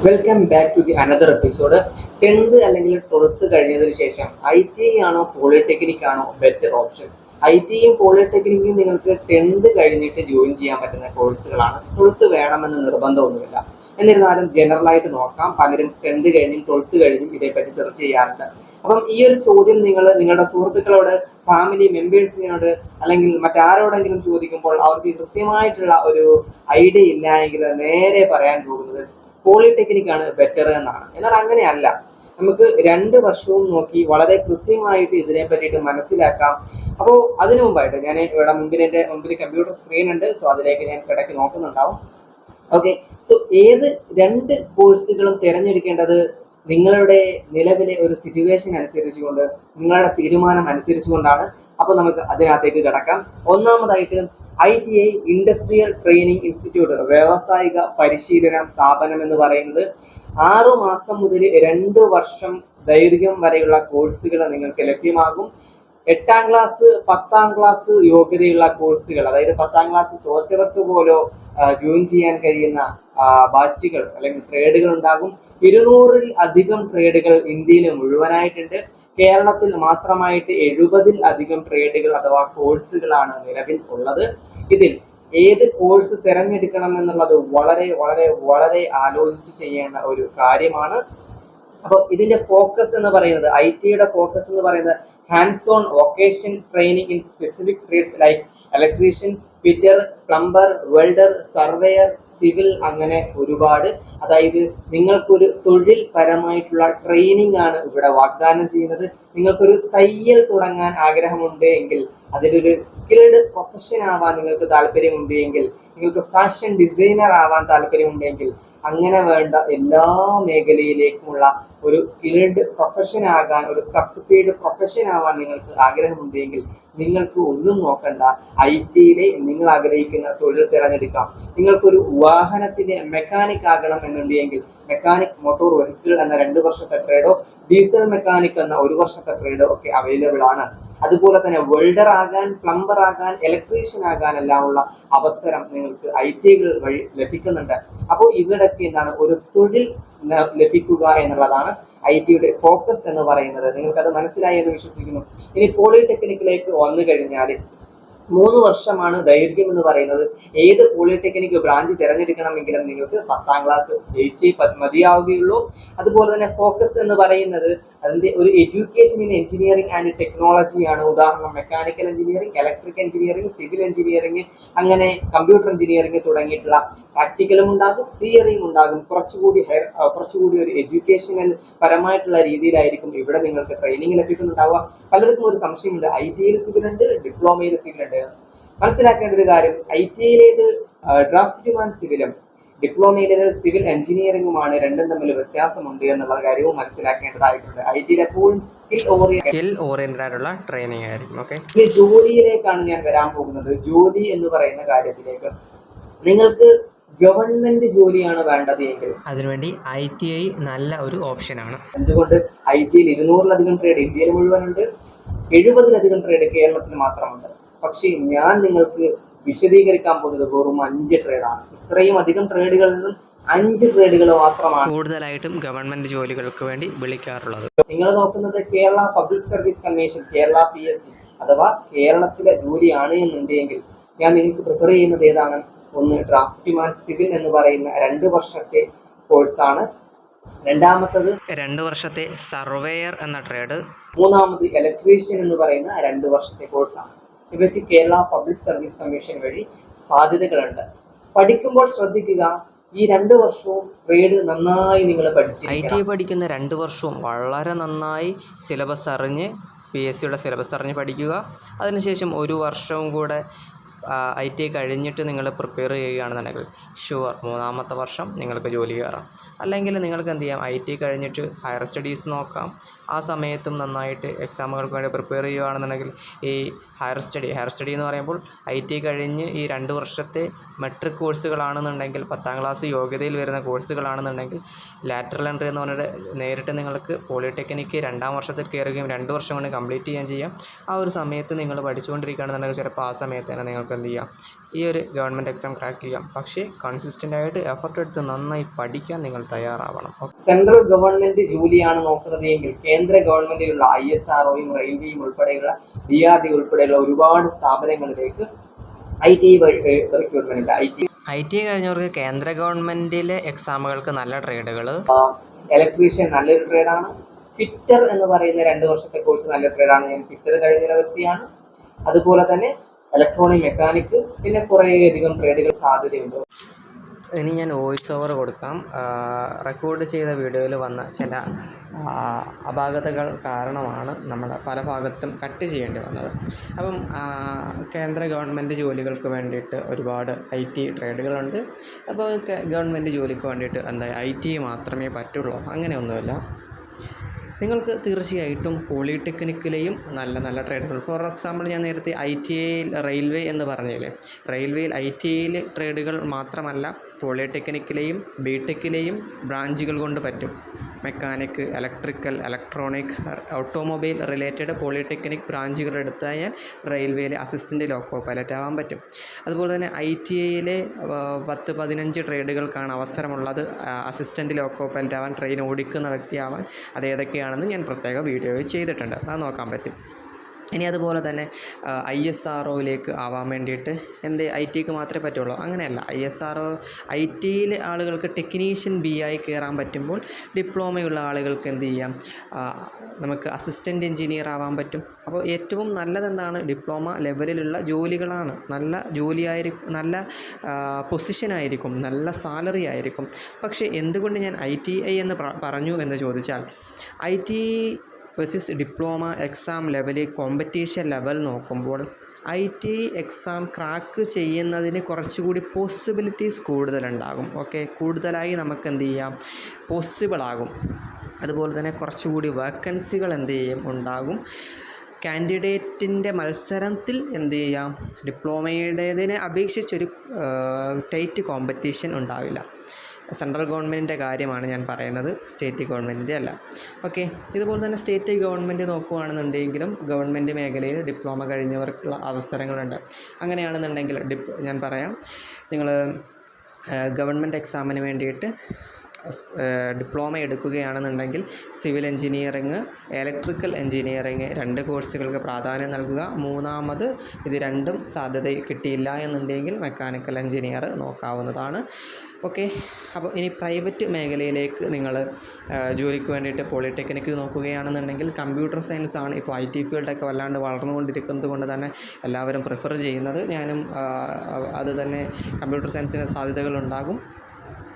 Welcome back to the another episode. 10th അല്ലെങ്കിൽ 12th കഴിഞ്ഞതിന് ശേഷം IT ആണോ പോളിടെക്നിക് ആണോ ബെറ്റർ ഓപ്ഷൻ? IT പോളിടെക്നിക്കും നിങ്ങൾക്ക് 10th കഴിഞ്ഞിട്ട് ജോയിൻ ചെയ്യാൻ പറ്റുന്ന കോഴ്സുകളാണ്. 12th വേണമെന്ന് നിർബന്ധമൊന്നുമില്ല. എന്നിരുന്നാലും ജനറലായിട്ട് നോക്കാം, പലരും 10th കഴിഞ്ഞും 12th കഴിഞ്ഞും ഇതേപ്പറ്റി സെർച്ച് ചെയ്യാറുണ്ട്. അപ്പം ഈ ഒരു ചോദ്യം നിങ്ങൾ നിങ്ങളുടെ സുഹൃത്തുക്കളോട്, ഫാമിലി മെമ്പേഴ്സിനോട് അല്ലെങ്കിൽ മറ്റാരോടെങ്കിലും ചോദിക്കുമ്പോൾ അവർക്ക് കൃത്യമായിട്ടുള്ള ഒരു ഐഡിയ ഇല്ല എങ്കിൽ നേരെ പറയാൻ പോകുന്നത് പോളിടെക്നിക് ആണ് ബെറ്റർ എന്നാണ്. എന്നാൽ അങ്ങനെയല്ല. നമുക്ക് 2 വർഷവും നോക്കി വളരെ കൃത്യമായിട്ട് ഇതിനെ പറ്റിയിട്ട് മനസ്സിലാക്കാം. അപ്പോൾ അതിനു മുമ്പായിട്ട് ഞാൻ ഇവിടെ എൻ്റെ മുമ്പിൽ കമ്പ്യൂട്ടർ സ്ക്രീൻ ഉണ്ട്. സോ അതിലേക്ക് ഞാൻ ഇടയ്ക്ക് നോക്കുന്നുണ്ടാവും. ഓക്കെ, സോ ഏത് 2 കോഴ്സുകളും തിരഞ്ഞെടുക്കേണ്ടത് നിങ്ങളുടെ നിലവിലെ ഒരു സിറ്റുവേഷൻ അനുസരിച്ചുകൊണ്ട്, നിങ്ങളുടെ തീരുമാനം അനുസരിച്ചുകൊണ്ടാണ്. അപ്പോൾ നമുക്ക് അതിനകത്തേക്ക് കിടക്കാം. ഒന്നാമതായിട്ട് ITI ഇൻഡസ്ട്രിയൽ ട്രെയിനിങ് ഇൻസ്റ്റിറ്റ്യൂട്ട്, വ്യാവസായിക പരിശീലന സ്ഥാപനം എന്ന് പറയുന്നത് 6 മാസം മുതൽ 2 വർഷം ദൈർഘ്യം വരെയുള്ള കോഴ്സുകൾ നിങ്ങൾക്ക് ലഭ്യമാകും. 8ാം ക്ലാസ് 10ാം ക്ലാസ് യോഗ്യതയുള്ള കോഴ്സുകൾ, അതായത് 10ാം ക്ലാസ് തോറ്റവർക്ക് പോലും ജോയിൻ ചെയ്യാൻ കഴിയുന്ന ബാച്ചുകൾ അല്ലെങ്കിൽ ട്രേഡുകൾ ഉണ്ടാകും. 200-ൽ അധികം ട്രേഡുകൾ ഇന്ത്യയിൽ മുഴുവനായിട്ടുണ്ട്. കേരളത്തിൽ മാത്രമായിട്ട് 70-ൽ അധികം ട്രേഡുകൾ അഥവാ കോഴ്സുകളാണ് നിലവിൽ ഉള്ളത്. ഇതിൽ ഏത് കോഴ്സ് തിരഞ്ഞെടുക്കണം എന്നുള്ളത് വളരെ വളരെ വളരെ ആലോചിച്ച് ചെയ്യേണ്ട ഒരു കാര്യമാണ്. അപ്പോൾ ഇതിന്റെ ഫോക്കസ് എന്ന് പറയുന്നത്, ITയുടെ ഫോക്കസ് എന്ന് പറയുന്നത് hands on vocation training in specific trades like electrician, fitter, plumber, welder, surveyor, civil, അങ്ങനെ ഒരുപാട്. അതായത് നിങ്ങൾക്കൊരു തൊഴിൽ പരമായിട്ടുള്ള ട്രെയിനിങ് ആണ് ഇവിടെ വാഗ്ദാനം ചെയ്യുന്നത്. നിങ്ങൾക്കൊരു തയ്യൽ തുടങ്ങാൻ ആഗ്രഹമുണ്ട് എങ്കിൽ, അതിലൊരു സ്കിൽഡ് പ്രൊഫഷൻ ആവാൻ നിങ്ങൾക്ക് താല്പര്യമുണ്ട് എങ്കിൽ, നിങ്ങൾക്ക് ഫാഷൻ ഡിസൈനർ ആവാൻ താല്പര്യമുണ്ടെങ്കിൽ, അങ്ങനെ വേണ്ട എല്ലാ മേഖലയിലേക്കുമുള്ള ഒരു സ്കിൽഡ് പ്രൊഫഷൻ ആകാൻ, ഒരു സർട്ടിഫൈഡ് പ്രൊഫഷൻ ആവാൻ നിങ്ങൾക്ക് ആഗ്രഹമുണ്ടെങ്കിൽ നിങ്ങൾക്ക് ഒന്നും നോക്കണ്ട, ITയിലെ നിങ്ങൾ ആഗ്രഹിക്കുന്ന തൊഴിൽ തിരഞ്ഞെടുക്കാം. നിങ്ങൾക്കൊരു വാഹനത്തിന്റെ മെക്കാനിക് ആകണം എന്നുണ്ടെങ്കിൽ മെക്കാനിക് മോട്ടോർ വെഹിക്കിൾ എന്ന 2 വർഷത്തെ ട്രേഡോ, ഡീസൽ മെക്കാനിക് എന്ന 1 വർഷത്തെ ട്രേഡോ ഒക്കെ അവൈലബിൾ ആണ്. അതുപോലെ തന്നെ വെൽഡർ ആകാൻ, പ്ലംബർ ആകാൻ, ഇലക്ട്രീഷ്യൻ ആകാൻ എല്ലാം ഉള്ള അവസരം നിങ്ങൾക്ക് ITകൾ വഴി ലഭിക്കുന്നുണ്ട്. അപ്പോൾ ഇവിടൊക്കെ എന്താണ്, ഒരു തൊഴിൽ ലഭിക്കുക എന്നുള്ളതാണ് ITയുടെ ഫോക്കസ് എന്ന് പറയുന്നത്. നിങ്ങൾക്കത് മനസ്സിലായി എന്ന് വിശ്വസിക്കുന്നു. ഇനി പോളിടെക്നിക്കിലേക്ക് വന്നു കഴിഞ്ഞാൽ 3 വർഷമാണ് ദൈർഘ്യം എന്ന് പറയുന്നത്. ഏത് പോളിടെക്നിക് ബ്രാഞ്ച് തിരഞ്ഞെടുക്കണമെങ്കിലും നിങ്ങൾക്ക് 10ാം ക്ലാസ് ജയിച്ചേ മതിയാവുകയുള്ളൂ. അതുപോലെ തന്നെ ഫോക്കസ് എന്ന് പറയുന്നത് അതിന്റെ ഒരു എഡ്യൂക്കേഷൻ ഇൻ എഞ്ചിനീയറിംഗ് ആൻഡ് ടെക്നോളജിയാണ്. ഉദാഹരണം mechanical engineering, electric engineering, civil engineering, അങ്ങനെ കമ്പ്യൂട്ടർ എഞ്ചിനീയറിംഗ് തുടങ്ങിയിട്ടുള്ള പ്രാക്ടിക്കലും ഉണ്ടാകും, തിയറിയും ഉണ്ടാകും. കുറച്ചുകൂടി ഒരു എഡ്യൂക്കേഷണൽ പരമായിട്ടുള്ള രീതിയിലായിരിക്കും ഇവിടെ നിങ്ങൾക്ക് ട്രെയിനിങ് ലഭിക്കുന്നുണ്ടാവുക. പലർക്കും ഒരു സംശയമുണ്ട്, ITയിൽ സിവിൽ ഉണ്ട്, ഡിപ്ലോമയിൽ സിവിൽ ഉണ്ട്. മനസ്സിലാക്കേണ്ട ഒരു കാര്യം, ITയിലേത് ഡ്രാഫ്റ്റ്മാൻ സിവിലും ഡിപ്ലോമയിലേത് സിവിൽ എഞ്ചിനീയറിംഗുമാണ്. രണ്ടും തമ്മിൽ വ്യത്യാസമുണ്ട് എന്നുള്ള കാര്യവും മനസ്സിലാക്കേണ്ടതായിട്ടുണ്ട്. ITയിൽ എപ്പോഴും സ്കിൽ ഓറിയന്റഡ് ആയിട്ടുള്ള ട്രെയിനിങ് ആയിരിക്കും. ഓക്കെ, ഇനി ജോലിയിലേക്കാണ് ഞാൻ വരാൻ പോകുന്നത്. ജോലി എന്ന് പറയുന്ന കാര്യത്തിലേക്ക്, നിങ്ങൾക്ക് ഗവൺമെന്റ് ജോലിയാണ് വേണ്ടത് എങ്കിൽ അതിനുവേണ്ടി ITI നല്ല ഒരു ഓപ്ഷനാണ്. എന്തുകൊണ്ട്? ITയിൽ 200-ലധികം ട്രേഡ് ഇന്ത്യയിൽ മുഴുവനുണ്ട്, 70-ലധികം ട്രേഡ് കേരളത്തിൽ മാത്രമുണ്ട്. പക്ഷേ ഞാൻ നിങ്ങൾക്ക് വിശദീകരിക്കാൻ പോകുന്നത് വെറും 5 ട്രേഡാണ്. ഇത്രയും അധികം ട്രേഡുകളിൽ നിന്നും 5 ട്രേഡുകൾ മാത്രമാണ് കൂടുതലായിട്ടും ഗവൺമെന്റ് ജോലികൾക്ക് വേണ്ടി വിളിക്കാറുള്ളത്. നിങ്ങൾ നോക്കുന്നത് Kerala public service commission, Kerala PSC അഥവാ കേരളത്തിലെ ജോലിയാണ് എന്നുണ്ടെങ്കിൽ ഞാൻ നിങ്ങൾക്ക് പ്രിഫർ ചെയ്യുന്നത് ഏതാണ്? ഒന്ന് ഡ്രാഫ്റ്റ്മാൻ സിവിൽ എന്ന് പറയുന്ന 2 വർഷത്തെ കോഴ്സാണ്. രണ്ടാമത്തത് 2 വർഷത്തെ സർവേയർ എന്ന ട്രേഡ്. മൂന്നാമത് ഇലക്ട്രീഷ്യൻ എന്ന് പറയുന്ന 2 വർഷത്തെ കോഴ്സാണ്. ഇവയ്ക്ക് കേരള പബ്ലിക് സർവീസ് കമ്മീഷൻ വഴി സാധ്യതകളുണ്ട്. പഠിക്കുമ്പോൾ ശ്രദ്ധിക്കുക, ഈ 2 വർഷവും ട്രേഡ് നന്നായി നിങ്ങൾ ITI പഠിക്കുന്ന 2 വർഷവും വളരെ നന്നായി സിലബസ് അറിഞ്ഞ്, PSCയുടെ സിലബസ് അറിഞ്ഞ് പഠിക്കുക. അതിനുശേഷം 1 വർഷവും കൂടെ ITI കഴിഞ്ഞിട്ട് നിങ്ങൾ പ്രിപ്പയർ ചെയ്യുകയാണെന്നുണ്ടെങ്കിൽ ഷുവർ 3ാമത്തെ വർഷം നിങ്ങൾക്ക് ജോലി കയറാം. അല്ലെങ്കിൽ നിങ്ങൾക്ക് എന്ത് ചെയ്യാം, ITI കഴിഞ്ഞിട്ട് ഹയർ സ്റ്റഡീസ് നോക്കാം. ആ സമയത്തും നന്നായിട്ട് എക്സാമുകൾക്ക് വേണ്ടി പ്രിപ്പയർ ചെയ്യുകയാണെന്നുണ്ടെങ്കിൽ ഈ ഹയർ സ്റ്റഡി എന്ന് പറയുമ്പോൾ ITI കഴിഞ്ഞ് ഈ 2 വർഷത്തെ മെട്രിക് കോഴ്സുകളാണെന്നുണ്ടെങ്കിൽ, 10ാം ക്ലാസ് യോഗ്യതയിൽ വരുന്ന കോഴ്സുകളാണെന്നുണ്ടെങ്കിൽ ലാറ്ററൽ എൻട്രി എന്ന് പറഞ്ഞിട്ട് നേരിട്ട് നിങ്ങൾക്ക് പോളിടെക്നിക്ക് 2ാം വർഷത്തിൽ കയറുകയും 2 വർഷം കൊണ്ട് കംപ്ലീറ്റ് ചെയ്യാൻ ചെയ്യാം. ആ ഒരു സമയത്ത് നിങ്ങൾ പഠിച്ചുകൊണ്ടിരിക്കുകയാണെന്നുണ്ടെങ്കിൽ ചിലപ്പോൾ ആ സമയത്ത് തന്നെ നിങ്ങൾക്ക് നിങ്ങൾക്ക് എന്ത് ചെയ്യാം, ഈ ഒരു ഗവൺമെൻറ് എക്സാം ക്രാക്ക് ചെയ്യാം. പക്ഷേ കൺസിസ്റ്റൻ്റായിട്ട് എഫർട്ട് എടുത്ത് നന്നായി പഠിക്കാൻ നിങ്ങൾ തയ്യാറാവണം. സെൻട്രൽ ഗവൺമെന്റ് ജോലിയാണ് നോക്കുന്നത് എങ്കിൽ കേന്ദ്ര ഗവൺമെന്റിലുള്ള ISROയും റെയിൽവേയും ഉൾപ്പെടെയുള്ള DRD ഉൾപ്പെടെയുള്ള ഒരുപാട് സ്ഥാപനങ്ങളിലേക്ക് ITI റിക്രൂട്ട്മെന്റ് ഉണ്ട്. ITI കഴിഞ്ഞവർക്ക് കേന്ദ്ര ഗവൺമെൻറ്റിലെ എക്സാമുകൾക്ക് നല്ല ട്രേഡുകൾ, ഇലക്ട്രീഷ്യൻ നല്ലൊരു ട്രേഡാണ്. ഫിറ്റർ എന്ന് പറയുന്ന 2 വർഷത്തെ കോഴ്സ് നല്ല ട്രേഡാണ്. ഞാൻ ഫിറ്റർ കഴിഞ്ഞ വ്യക്തിയാണ്. അതുപോലെ തന്നെ ഇലക്ട്രോണിക് മെക്കാനിക്, പിന്നെ കുറേയധികം ട്രേഡുകൾ സാധ്യതയുണ്ട്. ഇനി ഞാൻ വോയിസ് ഓവർ കൊടുക്കാം. റെക്കോർഡ് ചെയ്ത വീഡിയോയിൽ വന്ന ചില അപാകതകൾ കാരണമാണ് നമ്മൾ പല ഭാഗത്തും കട്ട് ചെയ്യേണ്ടി വന്നത്. അപ്പം കേന്ദ്ര ഗവൺമെൻറ് ജോലികൾക്ക് വേണ്ടിയിട്ട് ഒരുപാട് IT ട്രേഡുകളുണ്ട്. അപ്പോൾ ഗവൺമെൻറ് ജോലിക്ക് വേണ്ടിയിട്ട് ITI മാത്രമേ പറ്റുള്ളൂ, അങ്ങനെയൊന്നുമില്ല. നിങ്ങൾക്ക് തീർച്ചയായിട്ടും പോളിടെക്നിക്കിലെയും നല്ല നല്ല ട്രേഡുകൾ, ഫോർ എക്സാമ്പിൾ ഞാൻ നേരത്തെ ITIയിൽ റെയിൽവേ എന്ന് പറഞ്ഞില്ലേ, റെയിൽവേയിൽ ITIയിൽ ട്രേഡുകൾ മാത്രമല്ല പോളിടെക്നിക്കിലെയും BTechലെയും ബ്രാഞ്ചുകൾ കൊണ്ട് പറ്റും. Mechanic, electrical, electronic, automobile related polytechnic ബ്രാഞ്ചുകൾ എടുത്തു കഴിഞ്ഞാൽ റെയിൽവേയിലെ അസിസ്റ്റൻ്റ് ലോക്കോ പൈലറ്റ് ആവാൻ പറ്റും. അതുപോലെ തന്നെ ITIയിലെ 10-15 ട്രേഡുകൾക്കാണ് അവസരമുള്ളത്. അസിസ്റ്റൻ്റ് ലോക്കോ പൈലറ്റ് ആവാൻ, ട്രെയിൻ ഓടിക്കുന്ന വ്യക്തിയാവാൻ. അത് ഏതൊക്കെയാണെന്ന് ഞാൻ പ്രത്യേക വീഡിയോ ചെയ്തിട്ടുണ്ട്, അത് നോക്കാൻ പറ്റും. ഇനി അതുപോലെ തന്നെ ISROയിലേക്ക് ആവാൻ വേണ്ടിയിട്ട് ITക്ക് മാത്രമേ പറ്റുള്ളൂ, അങ്ങനെയല്ല. ITയിലെ ആളുകൾക്ക് ടെക്നീഷ്യൻ B ആയി കയറാൻ പറ്റുമ്പോൾ ഡിപ്ലോമയുള്ള ആളുകൾക്ക് എന്ത് ചെയ്യാം, നമുക്ക് അസിസ്റ്റൻ്റ് എഞ്ചിനീയർ ആവാൻ പറ്റും. അപ്പോൾ ഏറ്റവും നല്ലതെന്താണ്, ഡിപ്ലോമ ലെവലിലുള്ള ജോലികളാണ്. നല്ല ജോലിയായിരിക്കും, നല്ല പൊസിഷനായിരിക്കും, നല്ല സാലറി ആയിരിക്കും. പക്ഷേ എന്തുകൊണ്ട് ഞാൻ ITI എന്ന് പറഞ്ഞു എന്ന് ചോദിച്ചാൽ, ITI versus diploma exam level, competition level നോക്കുമ്പോൾ ITI എക്സാം ക്രാക്ക് ചെയ്യുന്നതിന് കുറച്ചുകൂടി പോസിബിലിറ്റീസ് കൂടുതലുണ്ടാകും. കൂടുതലായി നമുക്ക് എന്ത് ചെയ്യാം, പോസിബിളാകും. അതുപോലെ തന്നെ കുറച്ചുകൂടി വേക്കൻസികൾ ഉണ്ടാകും. കാൻഡിഡേറ്റിൻ്റെ മത്സരത്തിൽ ഡിപ്ലോമയുടേതിനെ അപേക്ഷിച്ചൊരു ടൈറ്റ് കോമ്പറ്റീഷൻ ഉണ്ടാവില്ല. സെൻട്രൽ ഗവൺമെൻറ്റിൻ്റെ കാര്യമാണ് ഞാൻ പറയുന്നത്, സ്റ്റേറ്റ് ഗവൺമെൻറ്റിൻ്റെ അല്ല. ഇതുപോലെ തന്നെ സ്റ്റേറ്റ് ഗവൺമെൻറ് നോക്കുകയാണെന്നുണ്ടെങ്കിലും ഗവൺമെൻറ് മേഖലയിൽ ഡിപ്ലോമ കഴിഞ്ഞവർക്കുള്ള അവസരങ്ങളുണ്ട്. അങ്ങനെയാണെന്നുണ്ടെങ്കിൽ ഞാൻ പറയാം, നിങ്ങൾ ഗവൺമെൻറ് എക്സാമിന് വേണ്ടിയിട്ട് ഡിപ്ലോമ എടുക്കുകയാണെന്നുണ്ടെങ്കിൽ സിവിൽ എഞ്ചിനീയറിങ്, ഇലക്ട്രിക്കൽ എഞ്ചിനീയറിങ് 2 കോഴ്സുകൾക്ക് പ്രാധാന്യം നൽകുക. മൂന്നാമത് ഇത് രണ്ടും സാധ്യത കിട്ടിയില്ല എന്നുണ്ടെങ്കിൽ മെക്കാനിക്കൽ എഞ്ചിനീയർ നോക്കാവുന്നതാണ്. അപ്പോൾ ഇനി പ്രൈവറ്റ് മേഖലയിലേക്ക് നിങ്ങൾ ജോലിക്ക് വേണ്ടിയിട്ട് പോളിടെക്നിക്ക് നോക്കുകയാണെന്നുണ്ടെങ്കിൽ കമ്പ്യൂട്ടർ സയൻസ് ആണ് ഇപ്പോൾ IT ഫീൽഡൊക്കെ വല്ലാണ്ട് വളർന്നുകൊണ്ടിരിക്കുന്നത് കൊണ്ട് തന്നെ എല്ലാവരും പ്രിഫർ ചെയ്യുന്നത്. ഞാനും അത് തന്നെ കമ്പ്യൂട്ടർ സയൻസിന് സാധ്യതകളുണ്ടാകും.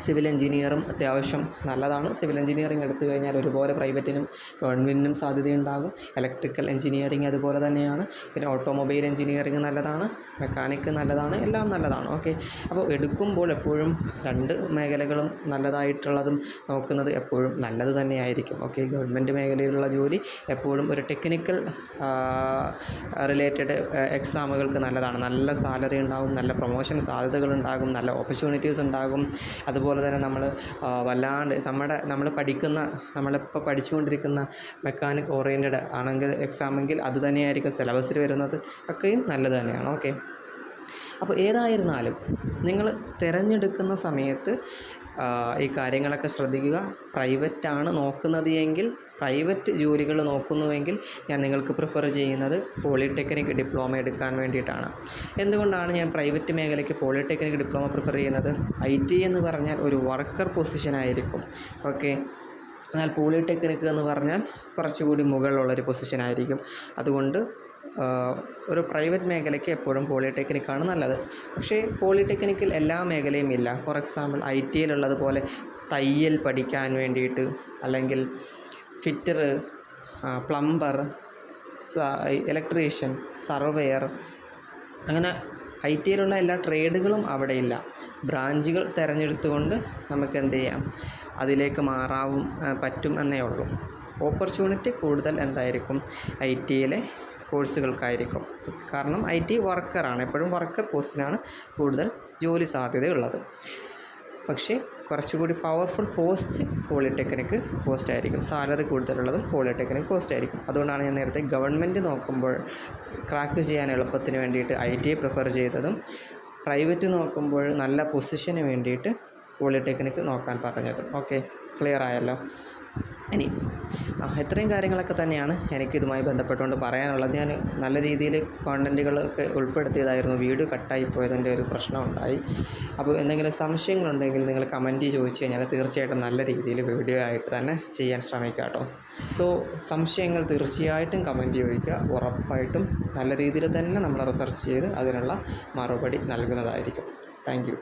സിവിൽ എഞ്ചിനീയറും അത്യാവശ്യം നല്ലതാണ്. സിവിൽ എഞ്ചിനീയറിംഗ് എടുത്തു കഴിഞ്ഞാൽ ഒരുപോലെ പ്രൈവറ്റിനും ഗവൺമെൻറ്റിനും സാധ്യതയുണ്ടാകും. ഇലക്ട്രിക്കൽ എഞ്ചിനീയറിംഗ് അതുപോലെ തന്നെയാണ്. പിന്നെ ഓട്ടോമൊബൈൽ എഞ്ചിനീയറിംഗ് നല്ലതാണ്, മെക്കാനിക്ക് നല്ലതാണ്, എല്ലാം നല്ലതാണ്. അപ്പോൾ എടുക്കുമ്പോൾ എപ്പോഴും 2 മേഖലകളും നല്ലതായിട്ടുള്ളതും നോക്കുന്നത് എപ്പോഴും നല്ലത് തന്നെയായിരിക്കും. ഗവൺമെൻറ് മേഖലയിലുള്ള ജോലി എപ്പോഴും ഒരു ടെക്നിക്കൽ റിലേറ്റഡ് എക്സാമുകൾക്ക് നല്ലതാണ്. നല്ല സാലറി ഉണ്ടാകും, നല്ല പ്രൊമോഷൻ സാധ്യതകളുണ്ടാകും, നല്ല ഓപ്പർച്യൂണിറ്റീസ് ഉണ്ടാകും. അതുപോലെ തന്നെ നമ്മളിപ്പോൾ പഠിച്ചുകൊണ്ടിരിക്കുന്ന മെക്കാനിക് ഓറിയൻറ്റഡ് ആണെങ്കിൽ എക്സാമെങ്കിൽ അത് തന്നെയായിരിക്കും സിലബസിൽ വരുന്നത്, ഒക്കെയും നല്ലത് തന്നെയാണ്. അപ്പോൾ ഏതായിരുന്നാലും നിങ്ങൾ തിരഞ്ഞെടുക്കുന്ന സമയത്ത് ഈ കാര്യങ്ങളൊക്കെ ശ്രദ്ധിക്കുക. പ്രൈവറ്റാണ് നോക്കുന്നത് എങ്കിൽ, പ്രൈവറ്റ് ജോലികൾ നോക്കുന്നുവെങ്കിൽ ഞാൻ നിങ്ങൾക്ക് പ്രിഫർ ചെയ്യുന്നത് പോളിടെക്നിക് ഡിപ്ലോമ എടുക്കാൻ വേണ്ടിയിട്ടാണ്. എന്തുകൊണ്ടാണ് ഞാൻ പ്രൈവറ്റ് മേഖലയ്ക്ക് പോളിടെക്നിക് ഡിപ്ലോമ പ്രിഫർ ചെയ്യുന്നത്? ITI എന്ന് പറഞ്ഞാൽ ഒരു വർക്കർ പൊസിഷനായിരിക്കും. എന്നാൽ പോളിടെക്നിക് എന്ന് പറഞ്ഞാൽ കുറച്ചുകൂടി മുകളിലുള്ളൊരു പൊസിഷനായിരിക്കും. അതുകൊണ്ട് ഒരു പ്രൈവറ്റ് മേഖലയ്ക്ക് എപ്പോഴും പോളിടെക്നിക്കാണ് നല്ലത്. പക്ഷേ പോളിടെക്നിക്കിൽ എല്ലാ മേഖലയും ഇല്ല. ഫോർ എക്സാമ്പിൾ ITയിലുള്ളതുപോലെ തയ്യൽ പഠിക്കാൻ വേണ്ടിയിട്ട്, അല്ലെങ്കിൽ ഫിറ്റർ, പ്ലംബർ, ഇലക്ട്രീഷ്യൻ, സർവേയർ, അങ്ങനെ ITയിലുള്ള എല്ലാ ട്രേഡുകളും അവിടെ ഇല്ല. ബ്രാഞ്ചുകൾ തിരഞ്ഞെടുത്തുകൊണ്ട് നമുക്ക് എന്ത് ചെയ്യാം, അതിലേക്ക് മാറാവും പറ്റും എന്നേ ഉള്ളൂ. ഓപ്പർച്യൂണിറ്റി കൂടുതൽ ITയിലെ കോഴ്സുകൾക്കായിരിക്കും. കാരണം IT വർക്കറാണ്, എപ്പോഴും വർക്കർ പോസ്റ്റിനാണ് കൂടുതൽ ജോലി സാധ്യതയുള്ളത്. പക്ഷേ കുറച്ചുകൂടി പവർഫുൾ പോസ്റ്റ് പോളിടെക്നിക് പോസ്റ്റ് ആയിരിക്കും. സാലറി കൂടുതലുള്ളതും പോളിടെക്നിക് പോസ്റ്റ് ആയിരിക്കും. അതുകൊണ്ടാണ് ഞാൻ നേരത്തെ ഗവൺമെൻറ് നോക്കുമ്പോൾ ക്രാക്ക് ചെയ്യാൻ എളുപ്പത്തിന് വേണ്ടിയിട്ട് ITI പ്രിഫർ ചെയ്തതും പ്രൈവറ്റ് നോക്കുമ്പോൾ നല്ല പൊസിഷന് വേണ്ടിയിട്ട് പോളിടെക്നിക് നോക്കാൻ പറഞ്ഞതും. ഓക്കെ, ക്ലിയർ ആയല്ലോ? ഇനി ഇത്രയും കാര്യങ്ങളൊക്കെ തന്നെയാണ് എനിക്കിതുമായി ബന്ധപ്പെട്ടുകൊണ്ട് പറയാനുള്ളത്. ഞാൻ നല്ല രീതിയിൽ കോണ്ടൻറ്റുകളൊക്കെ ഉൾപ്പെടുത്തിയതായിരുന്നു. വീഡിയോ കട്ടായി പോയതിൻ്റെ ഒരു പ്രശ്നം ഉണ്ടായി. അപ്പോൾ എന്തെങ്കിലും സംശയങ്ങളുണ്ടെങ്കിൽ നിങ്ങൾ കമൻറ്റ് ചോദിച്ചു കഴിഞ്ഞാൽ തീർച്ചയായിട്ടും നല്ല രീതിയിൽ വീഡിയോ ആയിട്ട് തന്നെ ചെയ്യാൻ ശ്രമിക്കാം കേട്ടോ. സോ സംശയങ്ങൾ തീർച്ചയായിട്ടും കമൻറ്റ് ചോദിക്കുക. ഉറപ്പായിട്ടും നല്ല രീതിയിൽ തന്നെ നമ്മൾ റിസർച്ച് ചെയ്ത് അതിനുള്ള മറുപടി നൽകുന്നതായിരിക്കും. Thank U.